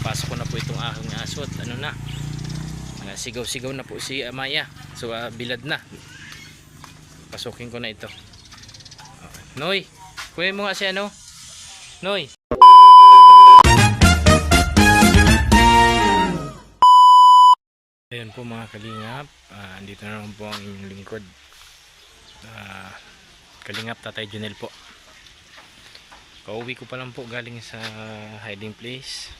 Pasok ko na po itong aking aso at ano na, sigaw-sigaw na po si Amaya. So bilad na. Pasukin ko na ito. Noy, kunin mo nga si ano? Noy. Ayan po mga kalingap, andito na naman po ang inyong lingkod, Kalingap Tatay Junel po. Kauwi ko pa lang po galing sa hiding place.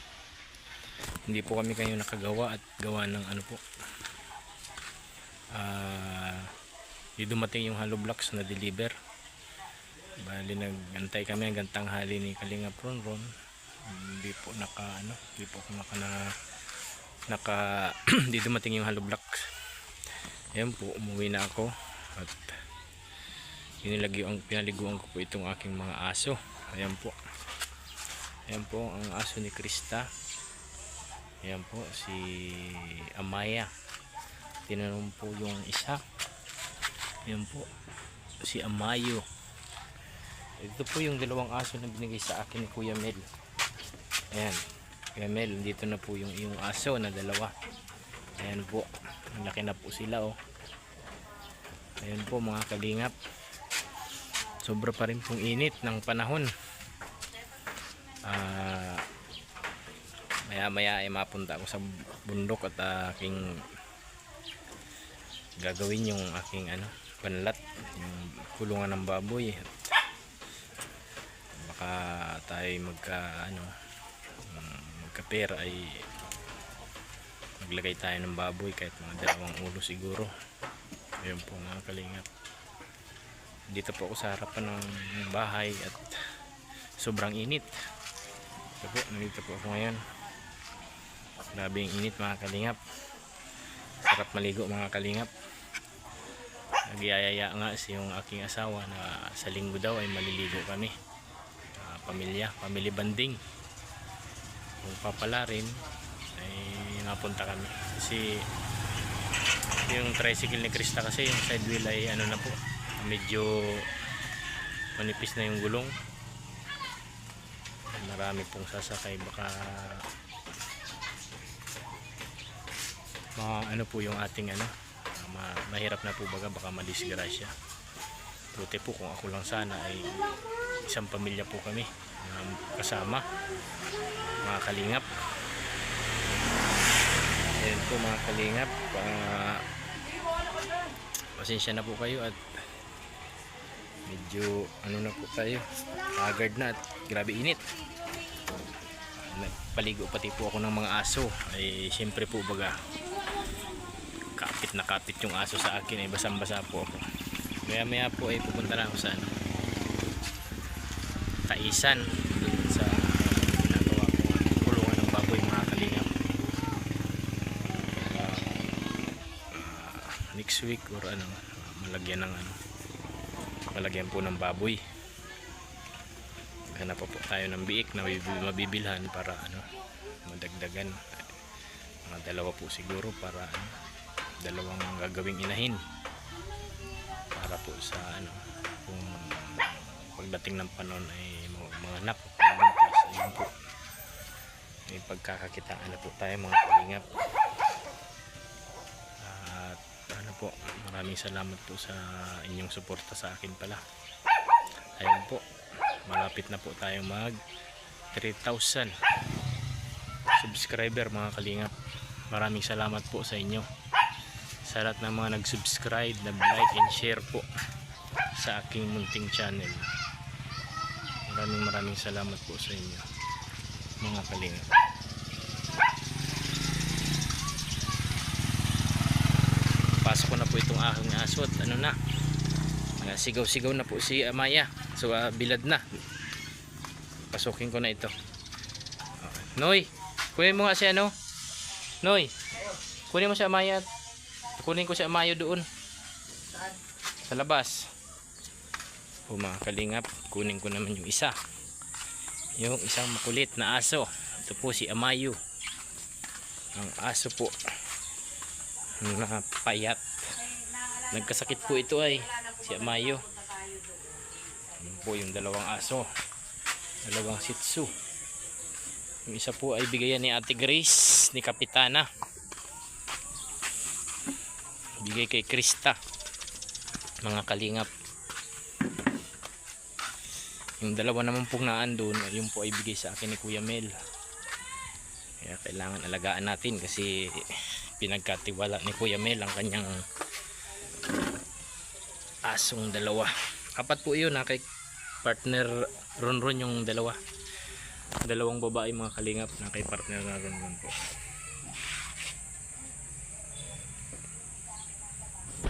Hindi po kami kayo nakagawa at gawa ng ano po, di dumating yung hollow blocks na deliver. Bali nagantay kami hanggang tanghali ni Kalingap Ronron. Hindi po di dumating yung hollow blocks. Ayan po, umuwi na ako at pinaliguan ko po itong aking mga aso. Ayan po ang aso ni Krista. Ayan po si Amaya. Tinanong po yung isa. Ayan po si Amayo. Ito po yung dalawang aso na binigay sa akin ni Kuya Mel. Ayan, Kuya Mel, dito na po yung aso na dalawa. Ayan po, ang laki na po sila oh. Ayan po mga kalingap, sobra pa rin pong init ng panahon. Maya maya ay mapunta ako sa bundok at aking gagawin yung aking panlat, yung kulungan ng baboy. Baka tayo magka-pera ay maglagay tayo ng baboy, kahit mga 2 ulo siguro. Ayun po mga kalingap, dito po ako sa harapan ng bahay at sobrang init. Ito po, nandito po ako ngayon. Grabing init mga kalingap, sarap maligo mga kalingap. Nagyayaya nga yung aking asawa na sa linggo daw ay maliligo kami, family banding. Kung papala rin ay napunta kami kasi yung tricycle ni Krista, kasi yung side wheel ay na po, medyo manipis na yung gulong. Marami pong sasakay, baka po yung ating mahirap na po baka madisgrasya. Buti po kung ako lang sana ay isang pamilya po kami kasama mga kalingap. Ayan po mga kalingap, pasensya na po kayo at medyo na po tayo, haggard na at grabe init. Paligo pati po ako ng mga aso, ay siyempre po baga kapit yung aso sa akin, ay basang basa po ako. Maya po ay pupunta na ako sa Taisan, sa ginagawa ko kulungan ng baboy mga kalingap. Next week or malagyan po ng baboy. Hanap po tayo ng biik na mabibilhan para madagdagan. Mga 2 po siguro, para 2 gagawing inahin para po sa kung pagdating ng panon ay mga anak po. Ayun po, may pagkakakitaan na po tayo mga kalingap. At po, maraming salamat po sa inyong suporta sa akin pala. Ayun po, malapit na po tayo mag 3,000 subscriber mga kalingap. Maraming salamat po sa inyo, sa lahat ng mga nag-subscribe, nag-like and share po sa aking munting channel. Maraming salamat po sa inyo mga kalingap. Pasok ko na po itong aking aso at sigaw-sigaw na po si Amaya. So bilad na. Pasukin ko na ito. Noy, kunin mo nga si Noy, kunin mo si Amaya. Kunin ko si Amayo doon sa labas. O mga kalingap, kunin ko naman yung isa, yung isang makulit na aso. Ito po si Amayo, ang aso po na payat. Nagkasakit po ito ay si Amayo. Ano po yung 2 aso, 2 Shih Tzu. Yung isa po ay bigayan ni Ate Grace ni Kapitana. Bigay kay Krista, mga kalingap. Yung dalawa naman pong naandun, yung po ay bigay sa akin ni Kuya Mel. Kaya kailangan alagaan natin kasi pinagkatiwala ni Kuya Mel ang kanyang asong dalawa. Apat po yun kay partner Ronron yung dalawang babae mga kalingap na kay partner na Ronron po.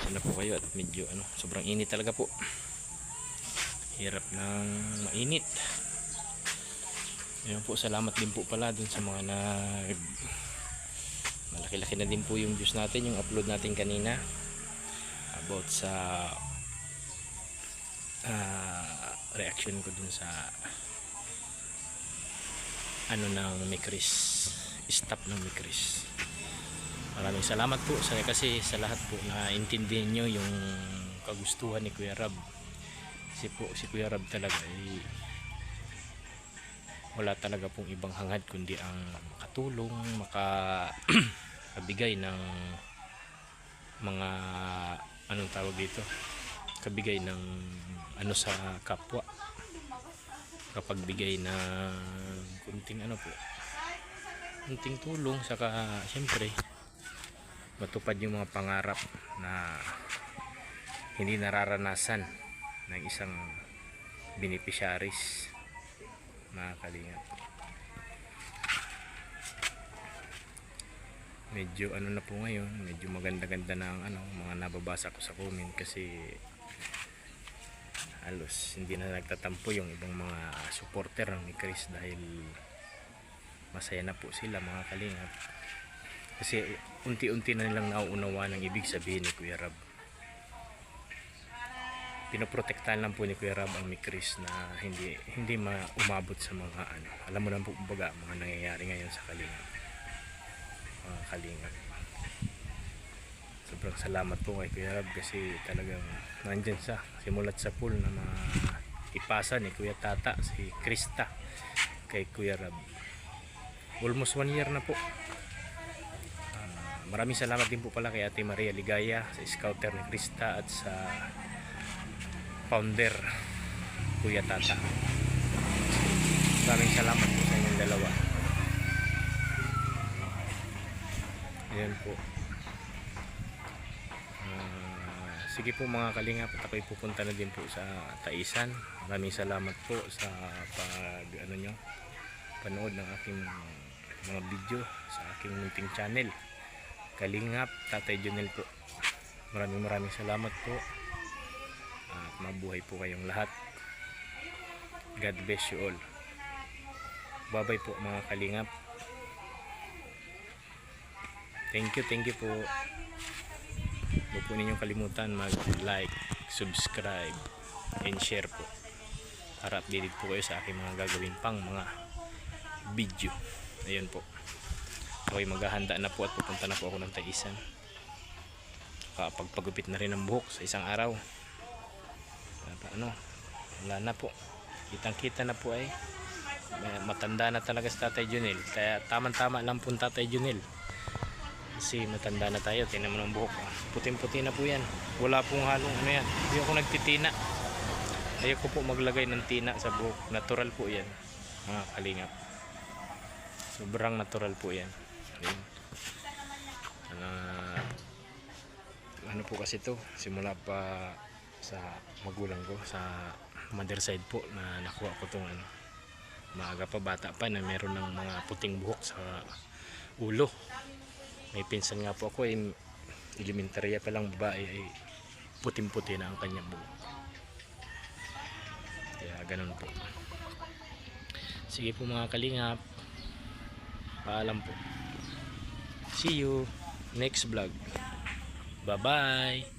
Sana po kayo at medyo sobrang init talaga po. Hirap ng mainit. Ayun po, salamat din po pala dun sa mga malaki-laki na din po yung views natin, yung upload natin kanina about sa reaction ko dun sa ng Mikris, stop ng Mikris. Maraming salamat po kasi sa lahat po na intindihin nyo yung kagustuhan ni Kuya Rab. Kasi po si Kuya Rab talaga ay wala talaga pong ibang hangad kundi ang makatulong, makabigay ng mga anong tawag dito, kabigay ng sa kapwa, kapagbigay ng kunting kunting tulong, saka siyempre matupad yung mga pangarap na hindi nararanasan ng isang beneficiaries, mga kalingap. Medyo na po ngayon, medyo maganda-ganda na ang mga nababasa ko sa comment kasi halos hindi na nagtatampo yung ibang mga supporter ni Chris dahil masaya na po sila, mga kalingap, kasi unti-unti na nilang nauunawa ng ibig sabihin ni Kuya Rab. Pinoprotektahan lang po ni Kuya Rab ang Mikris na hindi umabot sa mga alam mo na po baga mga nangyayari ngayon sa kalingap, mga kalingap. Sobrang salamat po kay Kuya Rab kasi talagang nandyan sa simulat sa pool na ipasa ni Kuya Tata si Krista kay Kuya Rab. Almost 1 year na po. Maraming salamat din po pala kay Ate Maria Ligaya, sa scouter ni Krista, at sa founder Kuya Tata. Maraming salamat po sa inyong dalawa. Ayan po. Sige po mga kalingap, at ako'y pupunta na din po sa Taisan. Maraming salamat po sa panood ng aking mga video sa aking munting channel Kalingap Tatay Junel po. Maraming salamat po at mabuhay po kayong lahat. God bless you all. Bye bye po mga kalingap. Thank you po. Huwag po ninyong kalimutan mag-like, subscribe, and share po para updated po kayo sa aking mga gagawin pang mga video. Ayun po, ako'y maghahanda na po at pupunta na po ako ng Taisan. Pagpagupit na rin ng buhok sa isang araw. Wala na po, kitang-kita na po ay matanda na talaga si Tatay Junel. Kaya tamang-tama lang po Tatay Junel kasi matanda na tayo. Tingnan mo ng buhok, puting-puti na po yan. Wala pong halong yan. Hindi ako nagtitina. Ayoko po maglagay ng tina sa buhok. Natural po yan mga kalingap. Sobrang natural po yan. Ano po kasi to, simula pa sa magulang ko sa mother side po na nakuha ko itong maaga pa, bata pa, na meron ng mga puting buhok sa ulo. May pinsan nga po ako elementarya pa lang babae ay puting-puti na ang kanyang buhok. Kaya ganun po. Sige po mga kalingap, paalam po. See you next vlog. Bye bye.